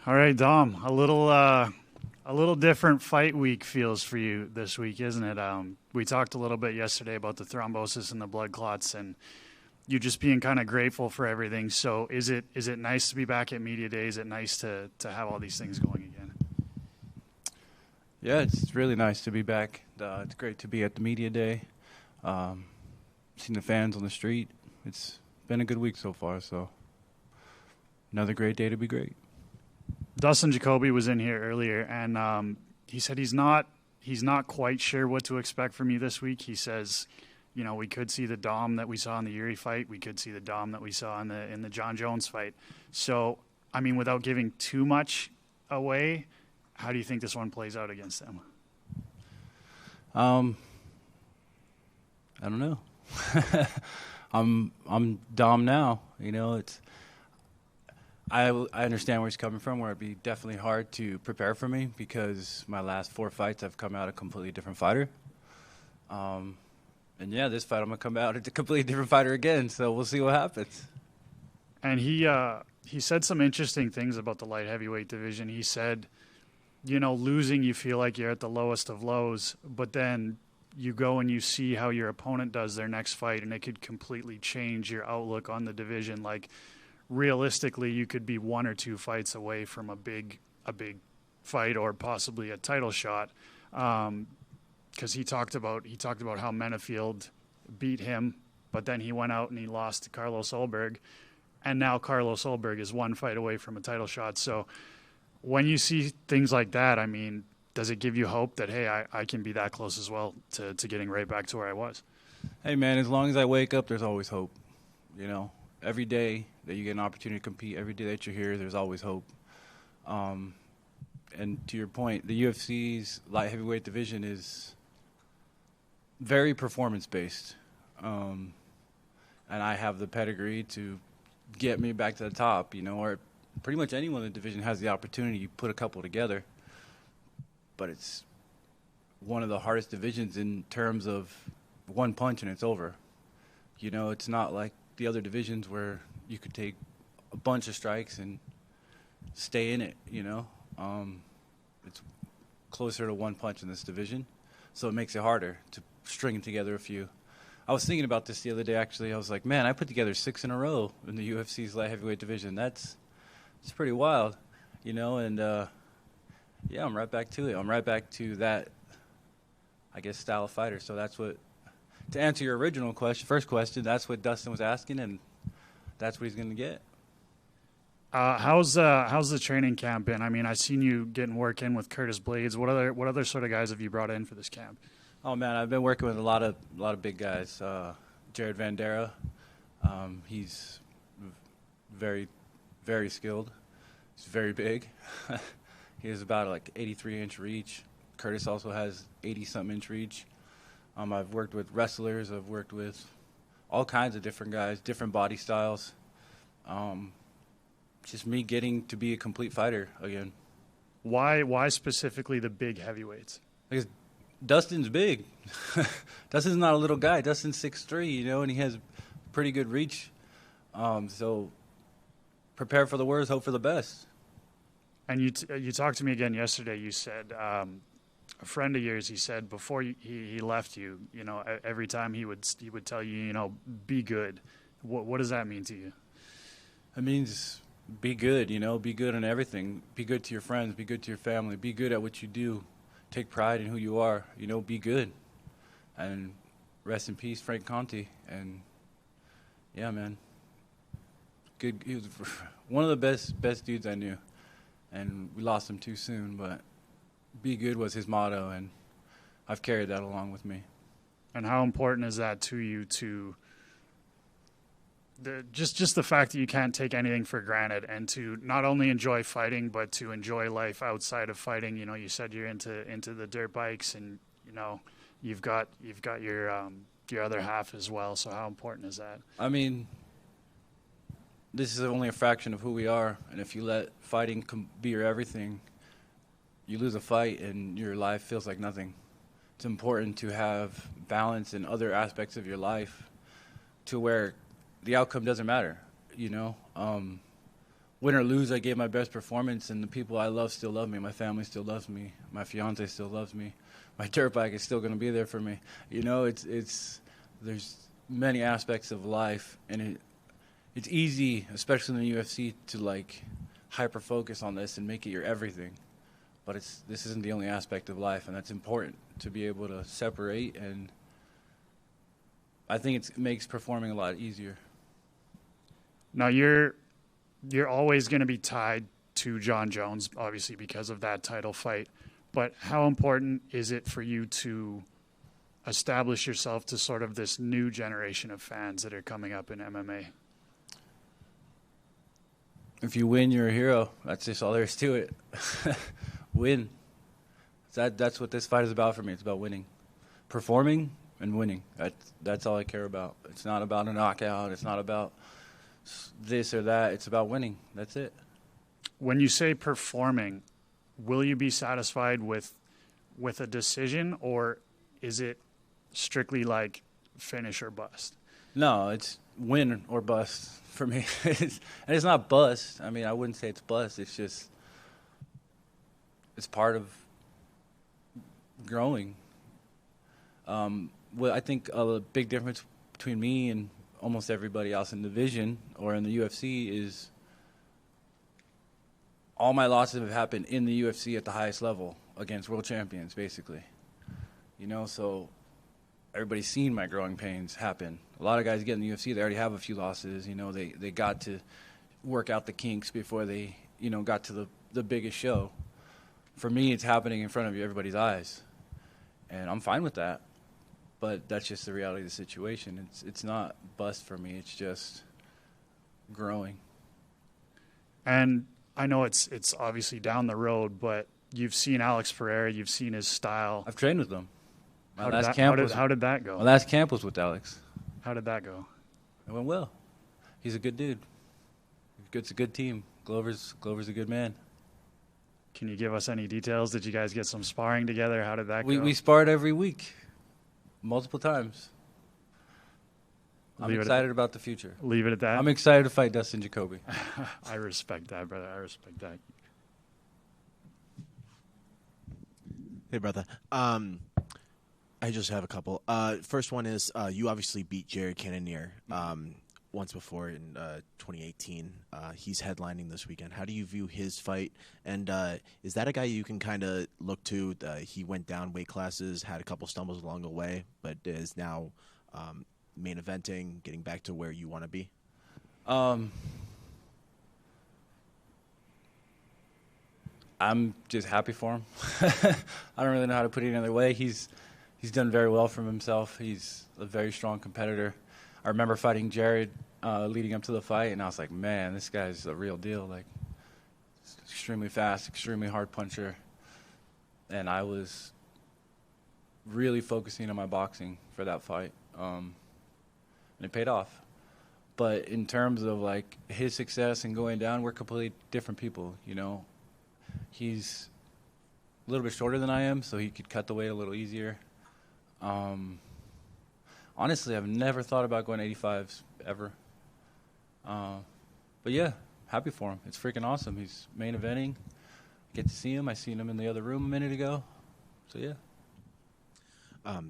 All right, Dom. A little different fight week feels for you this week, isn't it? We talked a little bit yesterday about the thrombosis and the blood clots, and you just being kind of grateful for everything. So, is it nice to be back at media day? Is it nice to have all these things going again? Yeah, it's really nice to be back. It's great to be at the media day. Seeing the fans on the street. It's been a good week so far. So another great day to be great. Dustin Jacoby was in here earlier, and he said he's not quite sure what to expect from you this week. He says, we could see the Dom that we saw in the Yuri fight. We could see the Dom that we saw in the John Jones fight. So, I mean, without giving too much away, how do you think this one plays out against them? I don't know. I'm Dom now. I understand where he's coming from, where it'd be definitely hard to prepare for me because my last 4 fights I've come out a completely different fighter. And yeah, this fight I'm gonna come out a completely different fighter again. So we'll see what happens. And he said some interesting things about the light heavyweight division. He said, losing, you feel like you're at the lowest of lows, but then you go and you see how your opponent does their next fight, and it could completely change your outlook on the division. Like, realistically, you could be 1 or 2 fights away from a big fight or possibly a title shot. Because he talked about how Menafield beat him, but then he went out and he lost to Carlos Ulberg, and now Carlos Ulberg is 1 fight away from a title shot. So when you see things like that, I mean, does it give you hope that, hey, I can be that close as well to getting right back to where I was? Hey, man, as long as I wake up, there's always hope. Every day that you get an opportunity to compete, every day that you're here, there's always hope. And to your point, the UFC's light heavyweight division is very performance-based. And I have the pedigree to get me back to the top, or pretty much anyone in the division has the opportunity. You put a couple together. But it's one of the hardest divisions in terms of one punch and it's over. It's not like the other divisions where you could take a bunch of strikes and stay in it, It's closer to one punch in this division, so it makes it harder to string together a few. I was thinking about this the other day, actually. I was like, man, I put together 6 in a row in the UFC's light heavyweight division. It's pretty wild, and yeah, I'm right back to it. I'm right back to that, I guess, style of fighter. So that's what, to answer your original question, first question, that's what Dustin was asking, and that's what he's going to get. How's the training camp been? I mean, I've seen you getting work in with Curtis Blades. What other sort of guys have you brought in for this camp? Oh man, I've been working with a lot of big guys. Jared Vandera, he's very, very skilled. He's very big. He has about 83-inch reach. Curtis also has 80-something inch reach. I've worked with wrestlers. I've worked with all kinds of different guys, different body styles. Just me getting to be a complete fighter again. Why specifically the big heavyweights? Because Dustin's big. Dustin's not a little guy. Dustin's 6'3", and he has pretty good reach. So prepare for the worst, hope for the best. And you talked to me again yesterday. You said a friend of yours. He said before he left you, every time he would tell you, be good. What does that mean to you? It means be good. Be good in everything. Be good to your friends. Be good to your family. Be good at what you do. Take pride in who you are. Be good. And rest in peace, Frank Conti. And yeah, man, good. He was one of the best dudes I knew. And we lost him too soon, but be good was his motto, and I've carried that along with me. And how important is that to you just the fact that you can't take anything for granted, and to not only enjoy fighting, but to enjoy life outside of fighting? You said you're into the dirt bikes, and you've got your other half as well. So how important is that? I mean, this is only a fraction of who we are, and if you let fighting be your everything, you lose a fight and your life feels like nothing. It's important to have balance in other aspects of your life to where the outcome doesn't matter. win or lose, I gave my best performance, and the people I love still love me. My family still loves me. My fiance still loves me. My dirt bike is still going to be there for me. You know, it's there's many aspects of life, and it's easy, especially in the UFC, to like hyper focus on this and make it your everything. But this isn't the only aspect of life, and that's important to be able to separate. And I think it makes performing a lot easier. Now you're always going to be tied to John Jones, obviously because of that title fight. But how important is it for you to establish yourself to sort of this new generation of fans that are coming up in MMA? If you win, you're a hero. That's just all there is to it. Win. That's what this fight is about for me. It's about winning. Performing and winning. That's all I care about. It's not about a knockout. It's not about this or that. It's about winning. That's it. When you say performing, will you be satisfied with a decision, or is it strictly like finish or bust? No, it's win or bust for me. And it's not bust. I mean, I wouldn't say it's bust. It's just it's part of growing. Well, I think a big difference between me and almost everybody else in the division or in the UFC is all my losses have happened in the UFC at the highest level against world champions, basically. You know, so everybody's seen my growing pains happen. A lot of guys get in the UFC, they already have a few losses. You know, they got to work out the kinks before they, you know, got to the biggest show. For me, it's happening in front of everybody's eyes. And I'm fine with that. But that's just the reality of the situation. It's not bust for me. It's just growing. And I know it's obviously down the road, but you've seen Alex Pereira. You've seen his style. I've trained with him. How did that go? My last camp was with Alex. How did that go? It went well. He's a good dude. It's a good team. Glover's a good man. Can you give us any details? Did you guys get some sparring together? How did that go? We sparred every week. Multiple times. I'm excited about the future. Leave it at that? I'm excited to fight Dustin Jacoby. I respect that, brother. I respect that. Hey, brother. I just have a couple. First one is you obviously beat Jared Cannonier once before in 2018. He's headlining this weekend. How do you view his fight? And is that a guy you can kind of look to? He went down weight classes, had a couple stumbles along the way, but is now main eventing, getting back to where you want to be? I'm just happy for him. I don't really know how to put it any other way. He's done very well for himself. He's a very strong competitor. I remember fighting Jared leading up to the fight, and I was like, man, this guy's a real deal. Like, extremely fast, extremely hard puncher. And I was really focusing on my boxing for that fight. And it paid off. But in terms of, like, his success and going down, we're completely different people, you know. He's a little bit shorter than I am, so he could cut the weight a little easier. Honestly, I've never thought about going 85s ever. But yeah, happy for him. It's freaking awesome. He's main eventing. Get to see him. I seen him in the other room a minute ago. So yeah.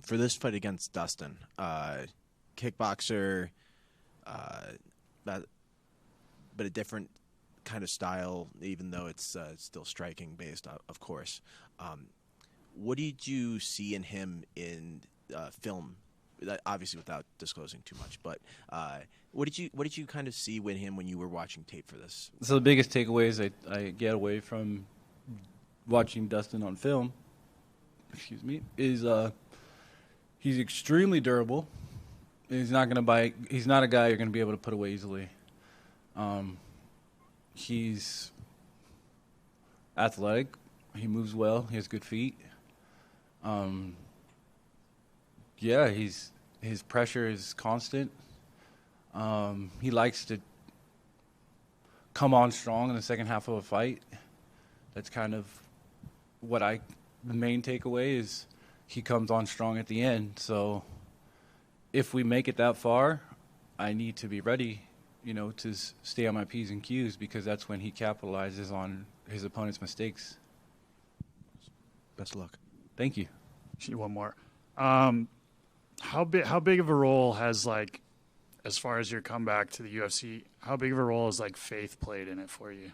For this fight against Dustin, kickboxer, but a different kind of style, even though it's still striking based, of course. What did you see in him in film? Obviously, without disclosing too much, but what did you kind of see with him when you were watching tape for this? So the biggest takeaways I get away from watching Dustin on film, is he's extremely durable. He's not gonna bite. He's not a guy you're gonna be able to put away easily. He's athletic. He moves well. He has good feet. Yeah, his pressure is constant. He likes to come on strong in the second half of a fight. That's kind of the main takeaway is he comes on strong at the end. So if we make it that far, I need to be ready to stay on my P's and Q's, because that's when he capitalizes on his opponent's mistakes. Best of luck. Thank you. Actually, one more. How big of a role has, like, as far as your comeback to the UFC, how big of a role has, like, faith played in it for you?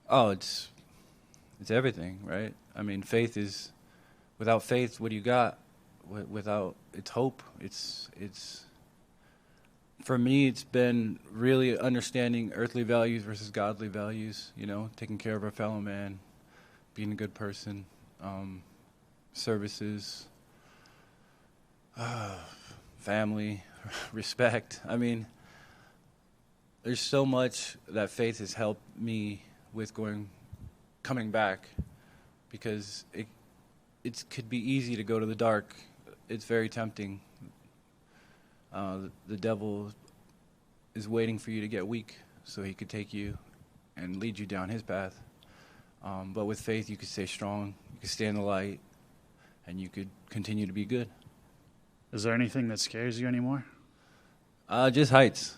Oh, it's everything, right? I mean, without faith, what do you got? Without, it's hope. It's for me, it's been really understanding earthly values versus godly values, taking care of our fellow man, being a good person, services, family, respect. I mean, there's so much that faith has helped me with coming back, because it could be easy to go to the dark. It's very tempting. The devil is waiting for you to get weak so he could take you and lead you down his path. But with faith, you could stay strong, you could stay in the light, and you could continue to be good. Is there anything that scares you anymore? Just heights.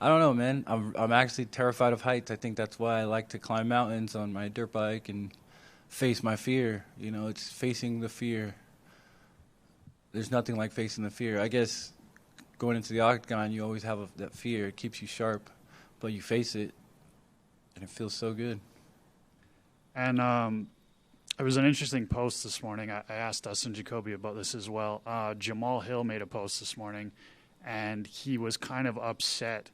I don't know, man. I'm actually terrified of heights. I think that's why I like to climb mountains on my dirt bike and face my fear. It's facing the fear. There's nothing like facing the fear. I guess going into the octagon, you always have that fear. It keeps you sharp, but you face it, and it feels so good. And it was an interesting post this morning. I asked Dustin Jacoby about this as well. Jamal Hill made a post this morning, and he was kind of upset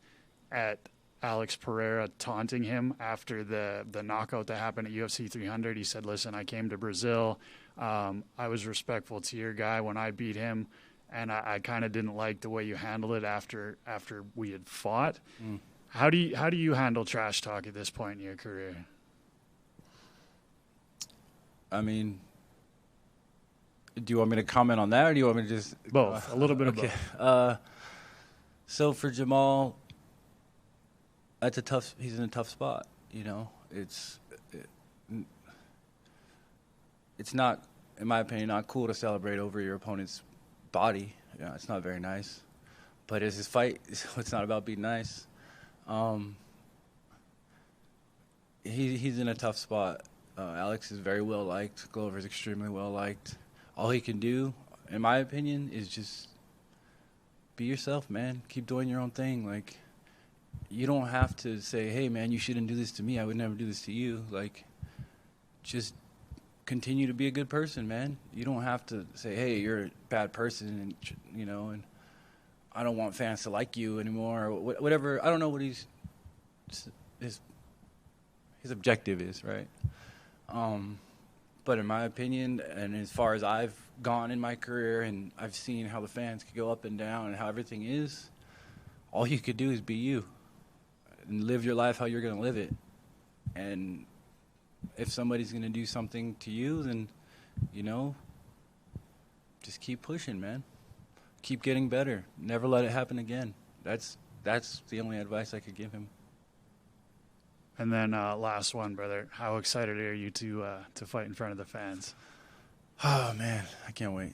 at Alex Pereira taunting him after the knockout that happened at UFC 300. He said, listen, I came to Brazil. I was respectful to your guy when I beat him, and I kind of didn't like the way you handled it after we had fought. How do you handle trash talk at this point in your career? I mean, do you want me to comment on that, or do you want me to just... Both. A little bit of both. So for Jamal, he's in a tough spot, It's not, in my opinion, not cool to celebrate over your opponent's body. It's not very nice. But it's his fight, so it's not about being nice. He's in a tough spot. Alex is very well liked. Glover's extremely well liked. All he can do, in my opinion, is just be yourself, man. Keep doing your own thing. Like, you don't have to say, hey, man, you shouldn't do this to me. I would never do this to you. Like, just continue to be a good person, man. You don't have to say, hey, you're a bad person, and I don't want fans to like you anymore, or whatever. I don't know what his objective is, right? But in my opinion, and as far as I've gone in my career, and I've seen how the fans could go up and down and how everything is, all you could do is be you and live your life how you're going to live it. And if somebody's going to do something to you, then, just keep pushing, man. Keep getting better. Never let it happen again. That's the only advice I could give him. And then last one, brother. How excited are you to fight in front of the fans? Oh, man, I can't wait.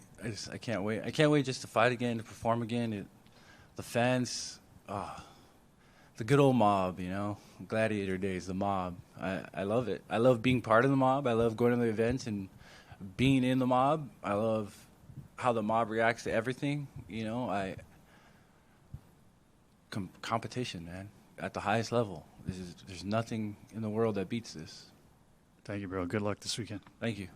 I can't wait. I can't wait just to fight again, to perform again. The fans, the good old mob, gladiator days, the mob. I love it. I love being part of the mob. I love going to the events and being in the mob. I love how the mob reacts to everything. Competition, man, at the highest level. There's nothing in the world that beats this. Thank you, bro. Good luck this weekend. Thank you.